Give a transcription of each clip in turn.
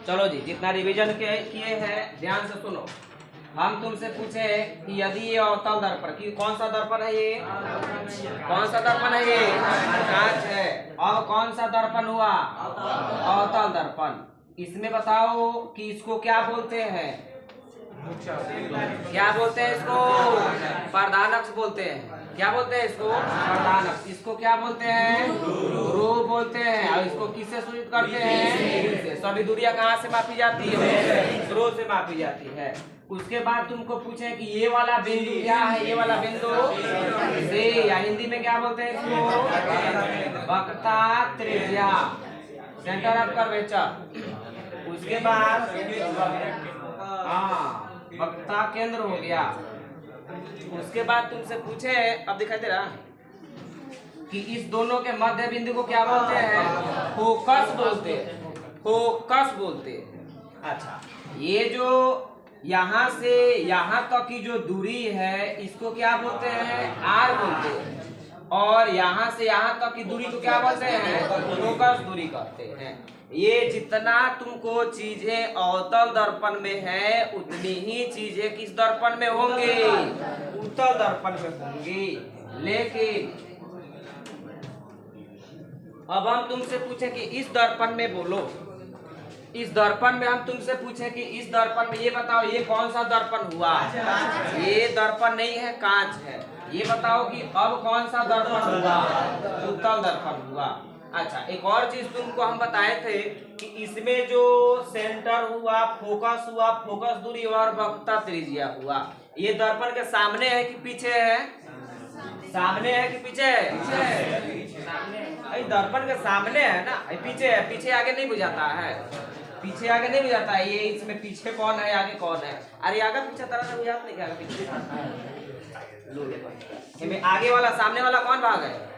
चलो जी, जितना रिवीजन किए हैं ध्यान से सुनो। हम तुमसे पूछे कि यदि ये अवतल दर्पण की कौन सा दर्पण है, ये कौन सा दर्पण है, ये कांच है। अब कौन सा दर्पण हुआ, अवतल दर्पण। इसमें बताओ कि इसको क्या बोलते हैं, क्या बोलते हैं इसको, प्रधान अक्ष बोलते हैं। क्या बोलते हैं इसको, प्रधान अक्ष। इसको क्या बोलते हैं, ध्रुव बोलते हैं। और इसको किससे सूचित करते हैं, सभी दूरियां कहाँ से मापी जाती है, ध्रुव से मापी जाती है। उसके बाद तुमको पूछे कि ये वाला बिंदु क्या है, ये वाला बिंदु से, या हिंदी में क्या बोलते हैं इसको, वक्रता त्रिज्या, सेंटर ऑफ कर्वेचर। उसके बाद हाँ, वक्रता केंद्र हो गया। उसके बाद तुमसे पूछे, अब दिखाई दे रहा कि इस दोनों के मध्य बिंदु को क्या बोलते हैं, फोकस बोलते हैं, फोकस बोलते हैं। अच्छा, ये जो यहाँ से यहाँ तक की जो दूरी है इसको क्या बोलते हैं, आर बोलते हैं। और यहाँ से यहाँ तक की दूरी को क्या बोलते हैं, फोकस दूरी कहते हैं। ये जितना तुमको चीजें अवतल दर्पण में है उतनी ही चीजें किस दर्पण में होंगी, उत्तल दर्पण में होंगी। लेकिन अब हम तुमसे पूछे कि इस दर्पण में बोलो, इस दर्पण में हम तुमसे पूछे कि इस दर्पण में ये बताओ ये कौन सा दर्पण हुआ, ये दर्पण नहीं है, कांच है। ये बताओ कि अब कौन सा दर्पण हुआ, उत्तल दर्पण हुआ। अच्छा, एक और चीज तुमको हम बताए थे कि इसमें जो सेंटर हुआ, फोकस हुआ, फोकस दूरी और वक्रता त्रिज्या हुआ, ये दर्पण के सामने है कि पीछे है, सामने है कि पीछे है, सामने। दर्पण के सामने है ना, पीछे है, पीछे आगे नहीं बुझाता है, पीछे आगे नहीं बुझाता है। ये इसमें पीछे कौन है, आगे कौन है, अरे आगे पीछे तरह से बुझाता नहीं, क्या पीछे आगे वाला सामने वाला कौन भाग है,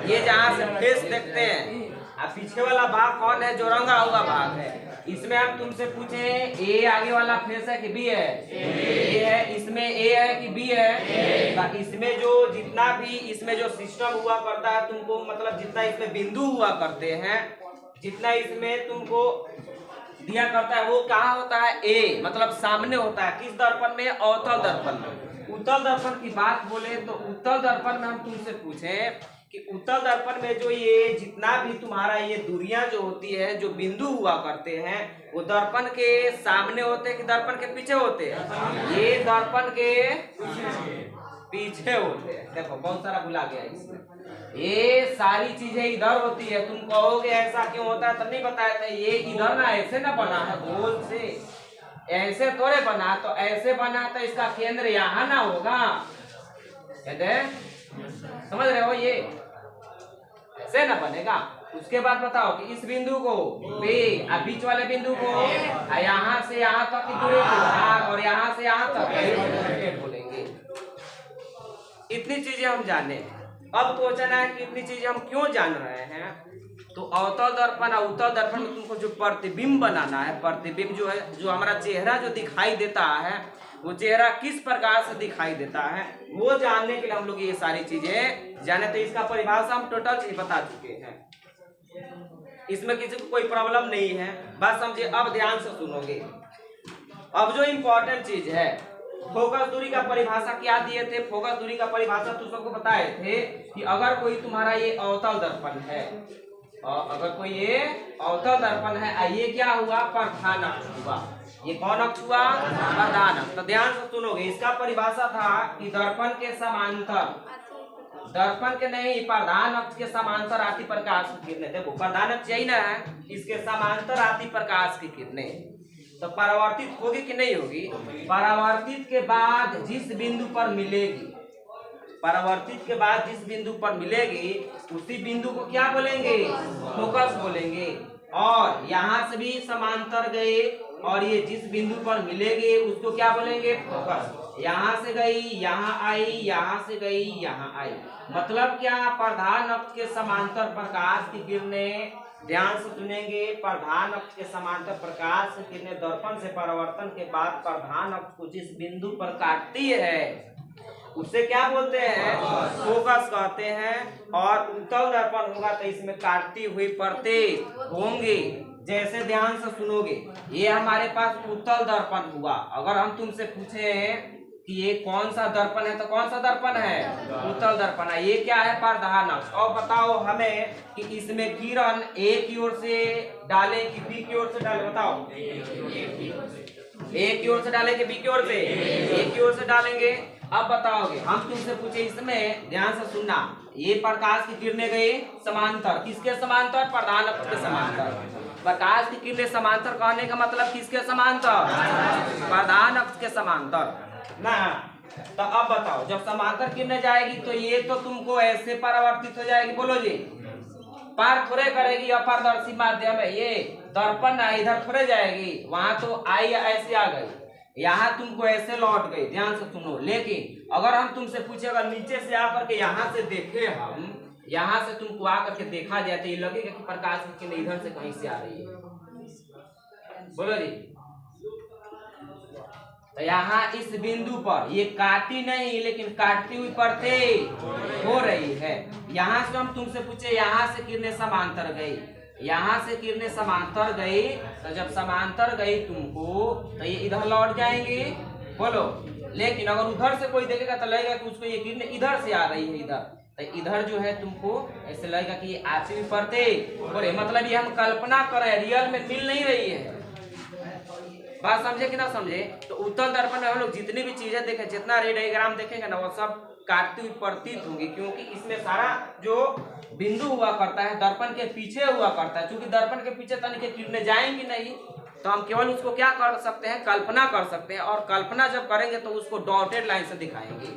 ये जहाँ से फेस देखते हैं। अब पीछे वाला भाग कौन है, जो रंगा हुआ भाग है। इसमें हम तुमसे पूछे ए आगे वाला फेस है कि बी है, ए है। इसमें ए है कि बी है। इसमें जो जितना भी इसमें जो सिस्टम हुआ करता है तुमको, मतलब जितना इसमें बिंदु हुआ करते हैं, जितना इसमें तुमको दिया करता है वो कहाँ होता है, ए मतलब सामने होता है। किस दर्पण में, अवतल दर्पण में। उत्तल दर्पण की बात बोले तो उत्तल दर्पण में हम तुमसे पूछे कि उत्तल दर्पण में जो ये जितना भी तुम्हारा ये दूरियां जो होती है, जो बिंदु हुआ करते हैं, वो दर्पण के सामने होते हैं कि दर्पण के पीछे होते हैं, ये दर्पण के पीछे होते हैं। देखो बहुत सारा भुला गया इसमें, ये सारी चीजें इधर होती है। तुम कहोगे ऐसा क्यों होता है, तब नहीं बताया था। ये इधर ना ऐसे ना बना है गोल से, ऐसे थोड़े बना, तो ऐसे बना तो इसका केंद्र यहाँ ना होगा, समझ रहे हो, ये ऐसे ना बनेगा। उसके बाद बताओ कि इस बिंदु को बी, बीच वाले बिंदु को यहाँ से यहाँ तक की दूरी को आर, और यहाँ से यहाँ तक बोलेंगे। इतनी चीजें हम जाने। अब क्वेश्चन है कि इतनी चीजें हम क्यों जान रहे हैं, तो अवतल दर्पण और उत्तल दर्पण में तुमको जो प्रतिबिंब बनाना है, प्रतिबिंब जो है, जो हमारा चेहरा जो दिखाई देता है, वो चेहरा किस प्रकार से दिखाई देता है, वो जानने के लिए हम लोग ये सारी चीजें जाने। तो इसका परिभाषा हम टोटल चीज बता चुके हैं, इसमें किसी को कोई प्रॉब्लम नहीं है, बात समझिए। अब ध्यान से सुनोगे। अब जो इम्पोर्टेंट चीज है, फोकस दूरी का परिभाषा क्या दिए थे, फोकस दूरी का परिभाषा तुम सबको बताए थे कि अगर कोई तुम्हारा ये अवतल दर्पण है, और अगर कोई ये अवतल दर्पण है, ये क्या हुआ, प्रधान अक्ष हुआ। ये कौन अक्ष हुआ, प्रधान अक्ष। तो ध्यान से सुनोगे, इसका परिभाषा था कि दर्पण के समांतर, दर्पण के नहीं, प्रधान अक्ष के समांतर आती प्रकाश की किरणें। देखो प्रधान अक्ष यही ना है, इसके समांतर आती प्रकाश की किरणें तो परावर्तित होगी कि नहीं होगी। परावर्तित के बाद जिस बिंदु पर मिलेगी, परावर्तित के बाद जिस बिंदु पर मिलेगी, उसी बिंदु को क्या बोलेंगे, फोकस बोलेंगे। और यहाँ से भी समांतर गए और ये जिस बिंदु पर मिलेगी उसको क्या बोलेंगे, फोकस। यहाँ से गई, यहाँ आई, यहाँ से गई, यहाँ आई। मतलब क्या, प्रधान अक्ष के समांतर प्रकाश की किरणें, ध्यान से सुनेंगे, प्रधान अक्ष के समांतर प्रकाश की किरणें दर्पण से परावर्तन के बाद प्रधान अक्ष को जिस बिंदु पर काटती है उससे क्या बोलते हैं, फोकस कहते हैं। और उत्तल दर्पण होगा तो इसमें काटती हुई परतें होंगी। जैसे ध्यान से सुनोगे, ये हमारे पास उत्तल दर्पण हुआ। अगर हम तुमसे पूछे कि ये कौन सा दर्पण है तो कौन सा दर्पण है? उत्तल दर्पण है। ये क्या है? प्रधान अक्ष। और बताओ हमें कि इसमें किरण ए की ओर से डाले कि बी की ओर से डाले? बताओ, ए की ओर से डाले कि बी की ओर से? ए की ओर से डालेंगे। अब बताओगे, हम तुमसे पूछे, इसमें ध्यान से सुनना, ये प्रकाश की किरणें गई समांतर। किसके समांतर? प्रधान अक्ष के समांतर। प्रकाश की किरणें समांतर कहने का मतलब किसके समांतर? प्रधान अक्ष के समांतर ना। तो अब बताओ, जब समांतर किरणें जाएगी तो ये तो तुमको ऐसे परावर्तित हो जाएगी। बोलो जी, पार थोड़े करेगी अपारदर्शी माध्यम है। ये दर्पण इधर थोड़े जाएगी, वहां तो आई ऐसे आ गई, यहाँ तुमको ऐसे लौट गई। ध्यान से सुनो। लेकिन अगर हम तुमसे पूछे, अगर नीचे से आकर के यहाँ से देखे, हम यहाँ से तुमको आकर के देखा जाए तो ये लगेगा कि प्रकाश की किरण इधर से कहीं से आ रही है। बोलो जी। तो यहाँ इस बिंदु पर ये काटी नहीं, लेकिन काटती हुई प्रतीत हो रही है। यहाँ से हम तुमसे पूछे, यहाँ से किरणें समांतर गई, यहाँ से किरणें समांतर गई, तो जब समांतर गई तुमको तो ये इधर लौट जाएंगे। बोलो। लेकिन अगर उधर से कोई देखेगा तो लगेगा कि उसको ये किरणें इधर से आ रही है, इधर। तो इधर जो है तुमको ऐसे लगेगा कि ये आती हुई प्रतीत हो रही। मतलब ये हम कल्पना कर रहे हैं, रियल में मिल नहीं रही है। बात समझे कि ना समझे? तो उत्तल दर्पण में हम लोग जितनी भी चीजें देखें, जितना रे डायग्राम देखेंगे ना, वो सब काटती हुई प्रतीत होंगी, क्योंकि इसमें सारा जो बिंदु हुआ करता है दर्पण के पीछे हुआ करता है। क्योंकि दर्पण के पीछे तनिक किरणें जाएंगी नहीं, तो हम केवल उसको क्या कर सकते हैं? कल्पना कर सकते हैं। और कल्पना जब करेंगे तो उसको डॉटेड लाइन से दिखाएंगे।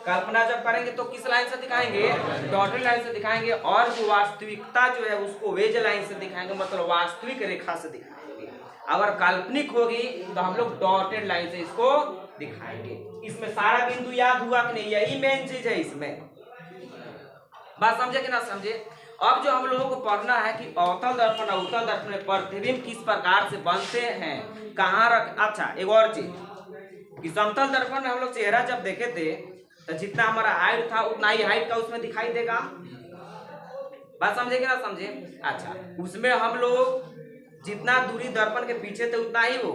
कल्पना जब करेंगे तो किस लाइन से दिखाएंगे? डॉटेड लाइन से दिखाएंगे। और जो वास्तविकता जो है उसको वेज लाइन से दिखाएंगे, मतलब वास्तविक रेखा से दिखाएंगे। अगर काल्पनिक होगी तो हम लोग डॉटेड लाइन से इसको दिखाएंगे। इसमें सारा बिंदु याद हुआ कि नहीं? यही मेन चीज है इसमें। बात समझे कि ना समझे? अब जो हम लोगों को पढ़ना है कि अवतल दर्पण और उत्तल दर्पण में प्रतिबिंब किस प्रकार से बनते हैं, कहाँ रख। अच्छा, एक और चीज कि समतल दर्पण में हम लोग चेहरा जब देखे थे तो जितना हमारा हाइट था उतना ही हाइट का उसमें दिखाई देगा। बात समझे कि ना समझे? अच्छा, उसमें हम लोग जितना दूरी दर्पण के पीछे थे उतना ही वो,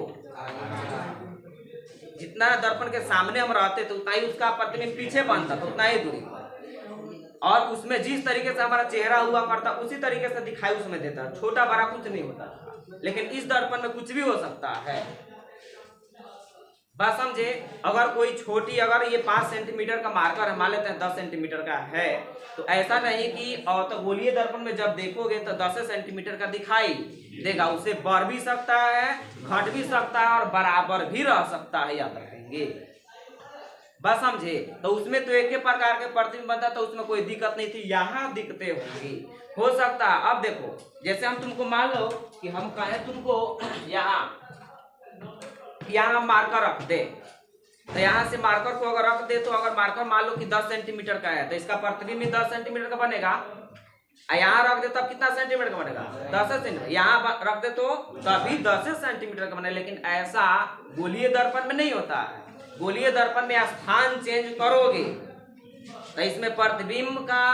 जितना दर्पण के सामने हम रहते थे उतना ही उसका प्रतिबिंब पीछे बनता था, उतना ही दूरी पर। और उसमें जिस तरीके से हमारा चेहरा हुआ करता उसी तरीके से दिखाई उसमें देता, छोटा बड़ा कुछ नहीं होता था। लेकिन इस दर्पण में कुछ भी हो सकता है। बात समझे? अगर कोई छोटी, अगर ये 5 सेंटीमीटर का मार्कर है, मान लेते हैं 10 सेंटीमीटर का है, तो ऐसा नहीं कि गोलीय दर्पण में जब देखोगे तो 10 सेंटीमीटर का दिखाई देगा। उसे बढ़ भी सकता है, घट भी सकता है और बराबर भी रह सकता है, याद रखेंगे। बस समझे? तो उसमें तो एक ही प्रकार के प्रतिबिंब बनता, तो उसमें कोई दिक्कत नहीं थी। यहाँ दिक्कतें होंगी, हो सकता है। अब देखो, जैसे हम तुमको मान लो कि हम कहें तुमको यहाँ मार्कर रख दे, तो यहाँ से मार्कर को अगर रख दे तो अगर मार्कर मान लो कि 10 सेंटीमीटर का है तो इसका प्रतिबिंब भी 10 सेंटीमीटर का बनेगा। यहाँ रख दे तब कितना सेंटीमीटर का बनेगा? 10 सेंटीमीटर। यहाँ रख दे तो तभी 10 सेंटीमीटर का बनेगा। लेकिन ऐसा गोलीय दर्पण में नहीं होता है। गोलीय दर्पण में स्थान चेंज करोगे तो इसमें प्रतिबिंब का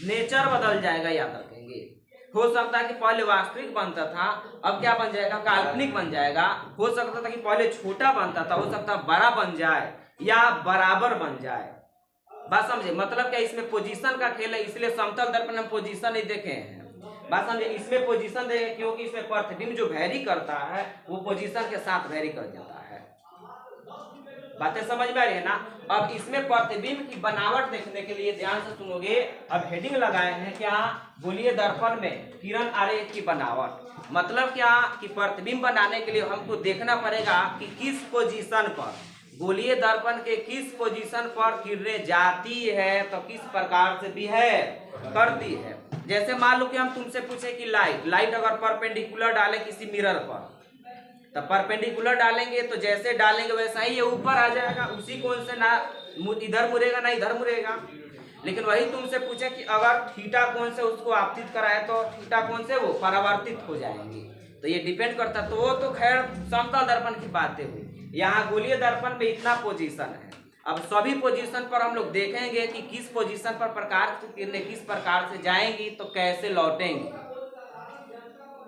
नेचर बदल जाएगा, याद रखेंगे। हो सकता है कि पहले वास्तविक बनता था, अब क्या बन जाएगा? काल्पनिक बन जाएगा। हो सकता था कि पहले छोटा बनता था, हो सकता है बड़ा बन जाए या बराबर बन जाए। बात समझे? मतलब क्या, इसमें पोजीशन का खेल है, इसलिए समतल दर्पण में पोजीशन नहीं देखे हैं। बात समझे? इसमें पोजीशन देखे क्योंकि इसमें प्रतिबिंब जो वैरी करता है वो पोजीशन के साथ वैरी कर जाता है। बातें समझ में आ रही है ना? अब इसमें प्रतिबिंब की बनावट देखने के लिए ध्यान से सुनोगे। अब हेडिंग लगाए हैं क्या? गोलीय दर्पण में किरण आरेख की बनावट। मतलब क्या कि प्रतिबिंब बनाने के लिए हमको देखना पड़ेगा कि किस पोजीशन पर, गोलीय दर्पण के किस पोजीशन पर किरणें जाती है तो किस प्रकार से बिहेव करती है। जैसे मान लो कि हम तुमसे पूछे कि लाइट अगर परपेंडिकुलर डाले किसी मिरर पर, तो परपेंडिकुलर डालेंगे तो जैसे डालेंगे वैसा ही ये ऊपर आ जाएगा, उसी कोण से ना इधर मुड़ेगा ना इधर मुड़ेगा। लेकिन वही तुमसे पूछे कि अगर थीटा कोण से उसको आपतित कराए तो थीटा कोण से वो परावर्तित हो जाएंगे। तो ये डिपेंड करता, तो वो तो खैर समतल दर्पण की बातें हुई। यहाँ गोलीय दर्पण में इतना पोजीशन है। अब सभी पोजीशन पर हम लोग देखेंगे कि किस पोजीशन पर प्रकाश की किरणें किस प्रकार से जाएंगी तो कैसे लौटेंगी।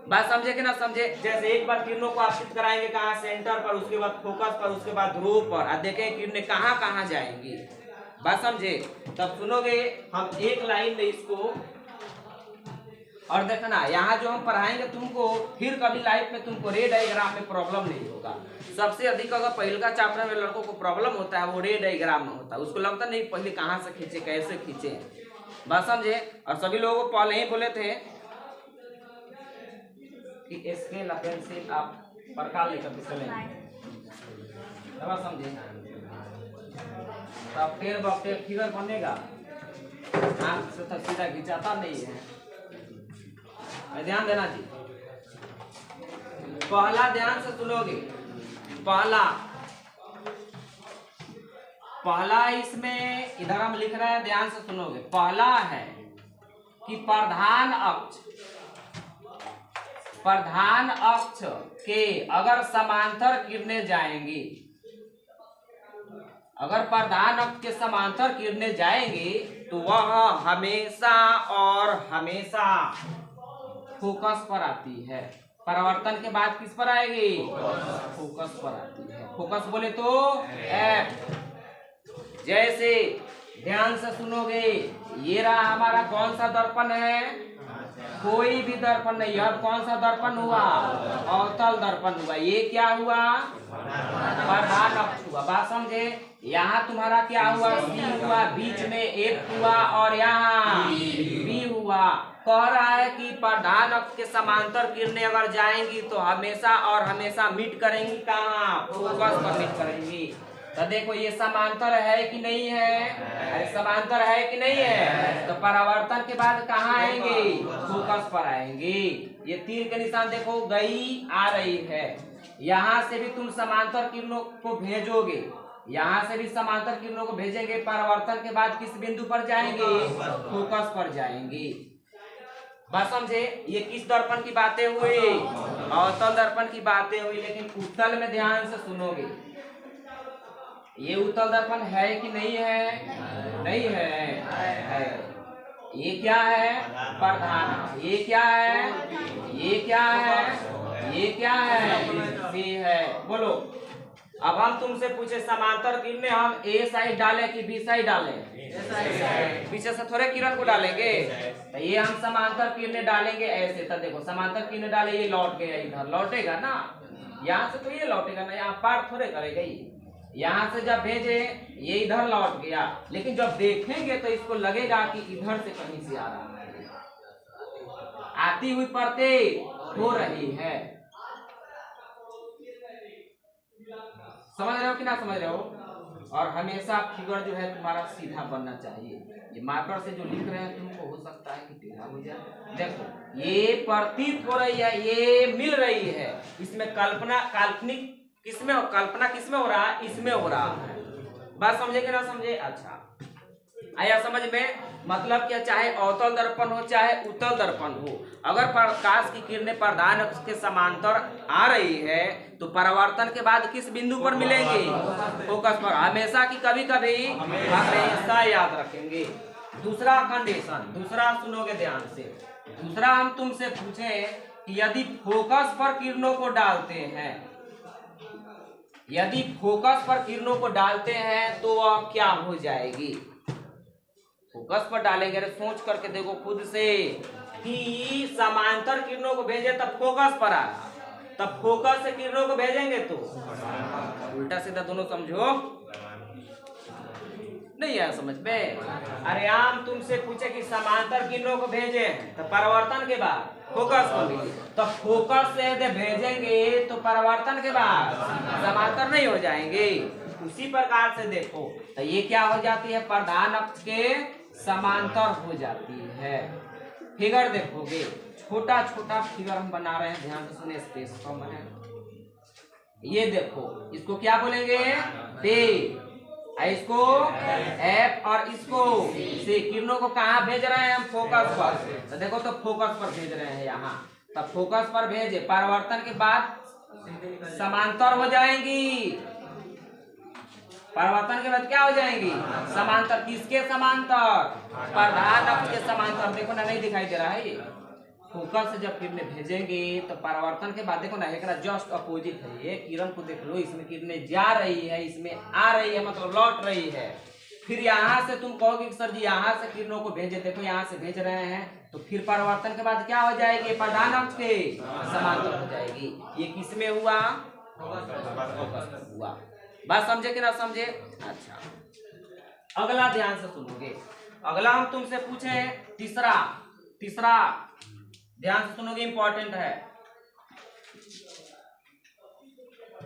बात समझे कि ना समझे? जैसे एक बार किरणों को आपतित कराएंगे कहाँ, सेंटर पर, उसके बाद फोकस पर, उसके बाद ध्रुव पर, अब देखें किरणें कहाँ कहाँ जाएंगी। बात समझे? तब सुनोगे हम एक लाइन में इसको, और देखना यहाँ जो हम पढ़ाएंगे तुमको, फिर कभी लाइफ में तुमको रे डायग्राम में प्रॉब्लम नहीं होगा। सबसे अधिक अगर पहले का चैप्टर में लड़कों को प्रॉब्लम होता है वो रे डायग्राम में होता है, उसको लगता नहीं पहले कहाँ से खींचे, कैसे खींचे। बात समझे? और सभी लोगों को पहले ही बोले थे कि स्केल पेंसिल आप प्रकार लेकर के चलेंगे, समझे? तब फिर वक्त फिगर बनेगा, हाथ से तो सीधा खिंचाता नहीं है। ध्यान देना जी, पहला ध्यान से सुनोगे, पहला इसमें इधर हम लिख रहे हैं, ध्यान से सुनोगे। पहला है कि प्रधान अक्ष के अगर समांतर किरणें जाएंगी, अगर प्रधान अक्ष के समांतर किरणें जाएंगी तो वह हमेशा और हमेशा फोकस पर आती है। परावर्तन के बाद किस पर आएगी? फोकस पर आती है। फोकस बोले तो एफ। जैसे ध्यान से सुनोगे, ये रहा हमारा कौन सा दर्पण है? कोई भी दर्पण नहीं। अब कौन सा दर्पण हुआ? अवतल दर्पण हुआ। ये क्या हुआ? प्रधान अक्ष हुआ। बात समझे? यहाँ तुम्हारा क्या हुआ? सी हुआ, बीच में एफ हुआ और यहाँ बी हुआ। कह रहा है कि प्रधान अक्ष के समांतर किरणें अगर जाएंगी तो हमेशा और हमेशा मीट करेंगी कहाँ? फोकस पर मीट करेंगी। तो देखो ये समांतर है कि नहीं है? अरे समांतर है कि नहीं है? तो परावर्तन के बाद कहाँ आएंगे? फोकस पर आएंगे। ये तीर के निशान देखो, गई आ रही है। यहाँ से भी तुम समांतर किरणों को भेजोगे, यहाँ से भी समांतर किरणों को भेजेंगे। परावर्तन के बाद किस बिंदु पर जाएंगे? फोकस पर जाएंगे। बात समझे? ये किस दर्पण की बातें हुई? अवतल दर्पण की बातें हुई। लेकिन उत्तल में ध्यान से सुनोगे, ये उत्तल दर्पण है कि नहीं है? नहीं है। ये क्या है? प्रधान। ये क्या है? ये क्या है? ये क्या है? बी है। बोलो, अब हम तुमसे पूछे समांतर किरणें हम ए साइड डालें कि बी साइड डालें? पीछे से थोड़े किरण को डालेंगे। तो ये हम समांतर किरणें डालेंगे ऐसे। तो देखो समांतर किरणें डाले, ये लौट गया, इधर लौटेगा ना, यहाँ से तो ये लौटेगा ना, यहाँ पार थोड़े करेगा। ये यहाँ से जब भेजे ये इधर लौट गया, लेकिन जब देखेंगे तो इसको लगेगा कि इधर से कहीं से आ रहा है, आती हुई परतें हो रही है। समझ रहे हो कि ना समझ रहे हो? और हमेशा फिगर जो है तुम्हारा सीधा बनना चाहिए। ये मार्कर से जो लिख रहे हैं तुमको हो सकता है कि टेढ़ा हो जाए। देखो ये प्रतीत हो रही है, ये मिल रही है। इसमें कल्पना, काल्पनिक किसमें, कल्पना किसमें हो रहा है? इसमें हो रहा है। बात समझे कि ना समझे? अच्छा आया समझ में? मतलब क्या, चाहे अवतल दर्पण हो चाहे उत्तल दर्पण हो, अगर प्रकाश की किरणें प्रधान अक्ष के समांतर आ रही है तो परावर्तन के बाद किस बिंदु पर मिलेंगे? फोकस पर। हमेशा की कभी कभी हमेशा याद रखेंगे। दूसरा कंडीशन, दूसरा सुनोगे ध्यान से। दूसरा हम तुमसे पूछे कि यदि फोकस पर किरणों को डालते हैं, यदि फोकस पर किरणों को डालते हैं तो वह क्या हो जाएगी? फोकस पर डालेंगे, सोच करके देखो खुद से कि समांतर किरणों को भेजे तब फोकस पर आ, तब फोकस से किरणों को भेजेंगे तो उल्टा सीधा दोनों समझो, नहीं आया समझ में? अरे आम तुमसे पूछे कि समांतर किरणों को भेजे तो परावर्तन के बाद फोकस को मिले, तो फोकस से यदि भेजेंगे तो परावर्तन के बाद समांतर नहीं हो जाएंगे। उसी प्रकार से देखो तो ये क्या हो जाती है? प्रधान अक्ष के समांतर हो जाती है। फिगर देखोगे, छोटा छोटा फिगर हम बना रहे हैं, ध्यान से सुने, स्पेस कम है। ये देखो, इसको क्या बोलेंगे? पे, इसको एफ और इसको से। किरणों को कहाँ भेज रहे हैं हम? फोकस पर। तो देखो तो फोकस पर भेज रहे हैं यहाँ, तब फोकस पर भेजे, परावर्तन के बाद समांतर हो जाएंगी। परावर्तन के बाद क्या हो जाएंगी? समांतर। किसके समांतर? प्रधान अक्ष के समांतर। देखो ना, नहीं दिखाई दे रहा है ये? फोकस से जब किरणें भेजेंगे तो परावर्तन के बाद देखो ना एक जस्ट अपोजिट है, ये किरण को देख लो, इसमें किरणें जा रही है, इसमें आ रही है, मतलब लौट रही है। फिर यहाँ से तुम कहोगे कि सर जी यहाँ से किरणों को भेजे, देखो यहाँ से भेज रहे हैं, तो फिर परावर्तन के बाद क्या हो जाएगी, प्रधान अक्ष के समांतर हो जाएगी। ये किसमें हुआ, फोकस हुआ। बात समझे कि ना समझे? अच्छा, अगला ध्यान से सुनोगे। अगला हम तुमसे पूछे तीसरा ध्यान से सुनोगे, इंपॉर्टेंट है।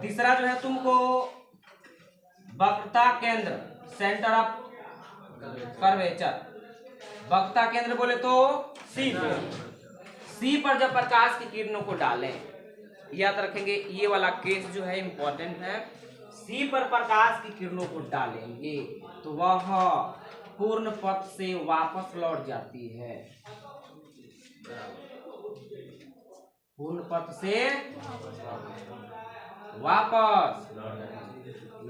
तीसरा जो है तुमको वक्रता केंद्र, सेंटर ऑफ कर्वेचर, वक्रता केंद्र बोले तो सी पर जब प्रकाश की किरणों को डालें, याद रखेंगे ये वाला केस जो है इंपॉर्टेंट है। सी पर प्रकाश की किरणों को डालेंगे तो वह पूर्ण पथ से वापस लौट जाती है, पूर्ण पथ से वापस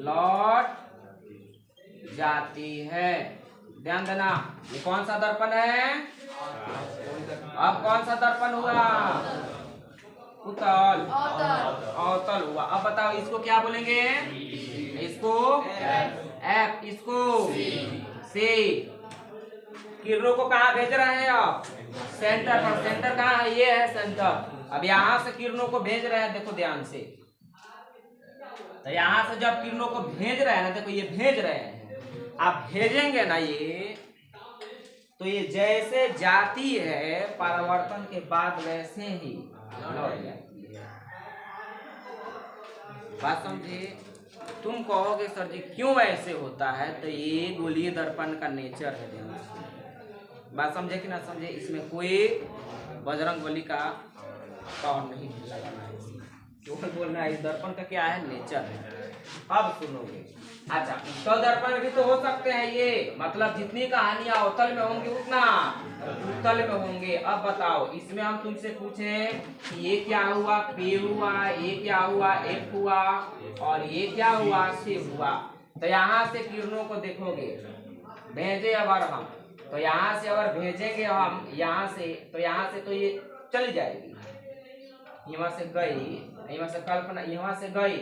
लौट जाती है। ध्यान देना, ये कौन सा दर्पण है, अब कौन सा दर्पण हुआ, उत्तल अवतल हुआ। अब बताओ इसको क्या बोलेंगे, इसको एफ, इसको सी। किरणों को कहाँ भेज रहे हैं आप, सेंटर पर। सेंटर कहाँ है, ये है सेंटर। अब यहाँ से किरणों को भेज रहे हैं, देखो ध्यान से, तो यहाँ से जब किरणों को भेज रहे हैं ना, देखो ये भेज रहे हैं, आप भेजेंगे ना ये, तो ये जैसे जाती है परावर्तन के बाद वैसे ही लौट जाती है। बात समझे? तुम कहोगे सर जी क्यों ऐसे होता है, तो ये गोलीय दर्पण का नेचर है। ध्यान से बात समझे कि ना समझे? इसमें कोई बजरंगबली का पावर नहीं लगाना है, केवल बोलना है इस दर्पण का क्या है, नेचर है। अब सुनोगे, अच्छा उत्तल दर्पण भी तो हो सकते हैं ये, मतलब जितनी कहानियां अवतल में होंगी उतना उत्तल में होंगे। अब बताओ इसमें हम तुमसे पूछे कि ये क्या हुआ, पे हुआ, ये क्या हुआ, एफ हुआ, और ये क्या हुआ, सी हुआ। तो यहाँ से किरणों को देखोगे, भेजे अगर हम, तो यहाँ से अगर भेजेंगे हम यहाँ से, तो यहाँ से तो ये चली जाएगी, यहाँ से गई, यहाँ से कल्पना, यहाँ से गई,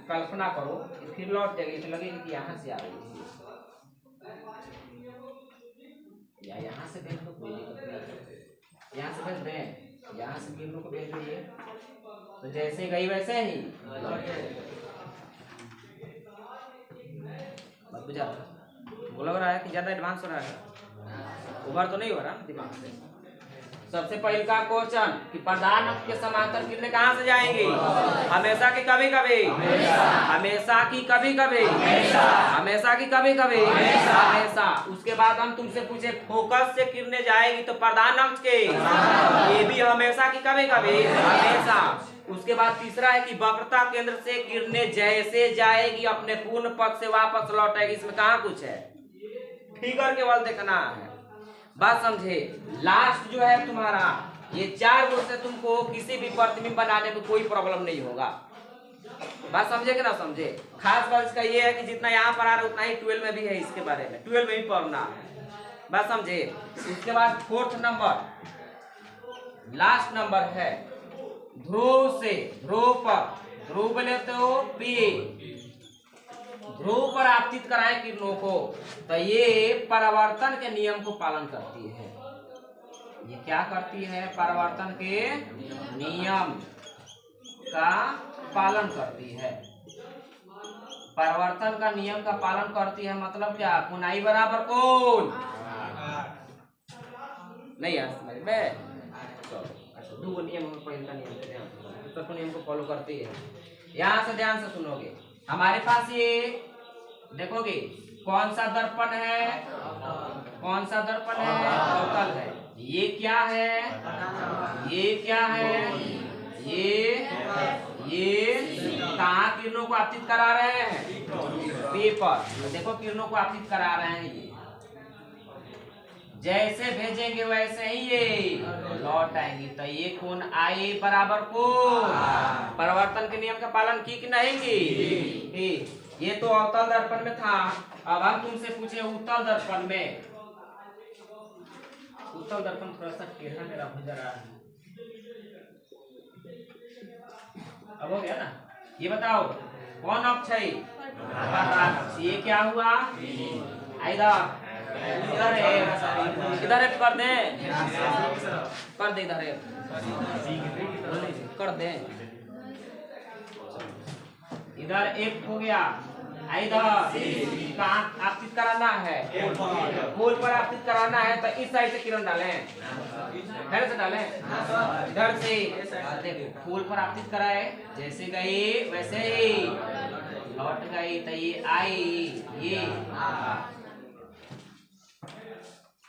कल्पना करो, फिर लौट जाएगी, तो लगेगी कि यहाँ से आ रही है, या यहाँ से भेज दो, कोई दिक्कत नहीं, यहाँ से भेज दें, यहाँ से किरणों को भेज दिए, तो जैसे गई वैसे ही लौट जाएगी। बात बुझा? वो लग रहा है कि ज्यादा एडवांस हो रहा है, ओवर तो नहीं हो रहा दिमाग से। सबसे पहले का क्वेश्चन कि प्रधान अक्ष के समांतर किरणें कहाँ से जाएंगी, हमेशा की कभी कभी, हमेशा की कभी कभी, हमेशा की कभी कभी, हमेशा। उसके बाद हम तुमसे पूछे फोकस से किरणें जाएगी तो प्रधान अक्ष के, ये भी हमेशा की कभी कभी, हमेशा। उसके बाद तीसरा है कि वक्रता केंद्र से किरणें जैसे जाएगी अपने पूर्ण पथ से वापस लौटेगी। इसमें कहाँ कुछ है, फिगर केवल देखना है। बात समझे? लास्ट जो है तुम्हारा ये 4 गुण से तुमको किसी भी प्रतिबिंब बनाने में कोई प्रॉब्लम नहीं होगा। बात समझे कि ना समझे? खास बात इसका ये है कि जितना यहाँ पर आ रहा है उतना ही 12 में भी है, इसके बारे में 12 में भी पढ़ना है। बात समझे? इसके बाद 4th नंबर, लास्ट नंबर है ध्रुव से, ध्रुव पर, ध्रुव बोले तो पी, ध्रुव पर आपतित कराएं किरणों को, तो ये परावर्तन के नियम को पालन करती है। ये क्या करती है, परावर्तन के नियम का पालन करती है। परावर्तन का नियम का पालन करती है मतलब क्या, कोनाई बराबर कोण नहीं है समझ में। दो नियम पहला नियम को फॉलो करती है। यहाँ से ध्यान से सुनोगे, हमारे पास ये देखोगे कौन सा दर्पण है, कौन सा दर्पण है, अवतल है। ये क्या है, ये क्या है, ये कहाँ किरणों को आपतित करा रहे हैं, पेपर। तो देखो किरणों को आपतित करा रहे हैं, ये जैसे भेजेंगे वैसे ही ये लौट आएंगी। तो ये कोण आई बराबर कोण, परावर्तन के नियम का पालन की कि नहीं की? ये तो अवतल दर्पण में था। अब हम तुमसे पूछे उत्तल दर्पण में, उत्तल दर्पण थोड़ा सा टेढ़ा मेरा हो जा रहा है। अब हो गया ना? ये बताओ कौन अक्ष है? ये क्या हुआ? इधर इधर है, इधर है, कर दे, कर दे, इधर है, कर दे, इधर एक हो गया, इधर कहाँ आपतित कराना है? फूल पर आपतित कराना है तो इस साइड से किरण डालें, इधर से डालें, इधर से देखो फूल पर आपतित कराए, जैसे गई वैसे ही लौट गई, तो ये आई, ये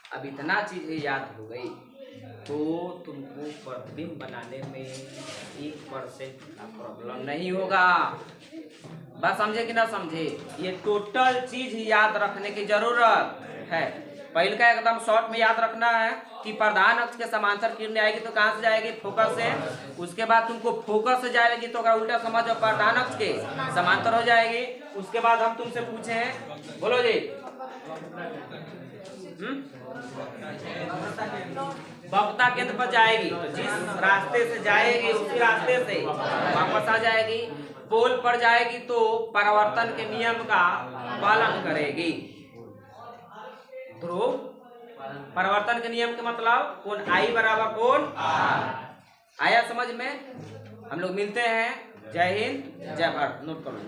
अब इतना चीज याद हो गई तो तुमको प्रतिबिंब बनाने में 1% का प्रॉब्लम नहीं होगा। बात समझे कि ना समझे? ये टोटल चीज याद रखने की जरूरत है। पहले का एकदम शॉर्ट में याद रखना है कि प्रधान अक्ष के समांतर किरणें आएगी तो कहाँ से जाएगी? फोकस से। उसके बाद तुमको फोकस से जाएगी तो अगर उल्टा समझो प्रधान अक्ष के समांतर हो जाएगी। उसके बाद हम तुमसे पूछे हैं, बोलो जी, वक्रता केंद्र पर जाएगी तो जिस रास्ते से जाएगी उसी रास्ते से वापस आ जाएगी। पोल पर जाएगी तो परावर्तन के नियम का पालन करेगी। ध्रुव परावर्तन के नियम के मतलब कोण आई बराबर कोण आया। समझ में? हम लोग मिलते हैं। जय हिंद, जय भारत। नोट करो।